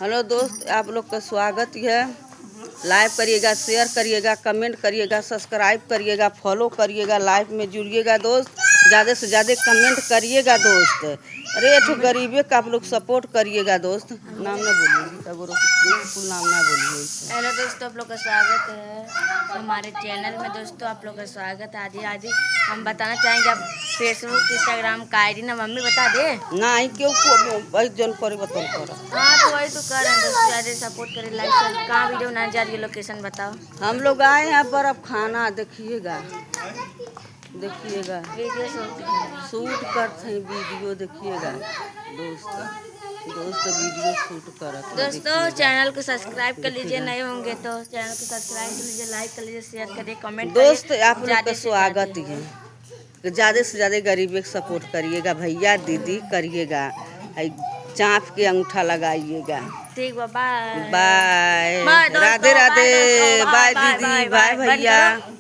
Hello दोस्त, आप लोग का स्वागत है। लाइक करिएगा, शेयर करिएगा, कमेंट करिएगा, सब्सक्राइब करिएगा, फॉलो करिएगा, लाइव में जुड़िएगा दोस्त। ज़्यादा से ज़्यादा कमेंट करिएगा दोस्त। अरे तो गरीबे का आप लोग सपोर्ट करिएगा दोस्त। नाम ना बोलिए, फुल नाम ना बोलिए। हेलो दोस्तों, आप लोग का स्वागत है हमारे चैनल में। दोस्तों आप लोग का स्वागत है। आज हम बताना चाहेंगे, आप फेसबुक इंस्टाग्राम का आईडी ना मम्मी बता दे ना क्यों जन करे बता कर। हाँ तो वही तो कर रहे हैं दोस्तों, ज़्यादा सपोर्ट करें, लाइक शेयर। कहाँ वीडियो ना जा रही है, लोकेशन बताओ। हम लोग आए हैं पर अब खाना देखिएगा, देखिएगा वीडियो शूट करते हैं, वीडियो देखिएगा दोस्त। वीडियो शूट करते दोस्तों चैनल को सब्सक्राइब कर लीजिए, नए होंगे तो चैनल को सब्सक्राइब कर लीजिए, लाइक कर लीजिए, शेयर करिए, कमेंट करिए। दोस्त आप लोग का स्वागत है। ज़्यादा से ज़्यादा गरीब को सपोर्ट करिएगा भैया दीदी, करिएगा। चाँप के अंगूठा लगाइएगा। ठीक, bye bye, Radhe Radhe, bye दीदी, बाय भैया।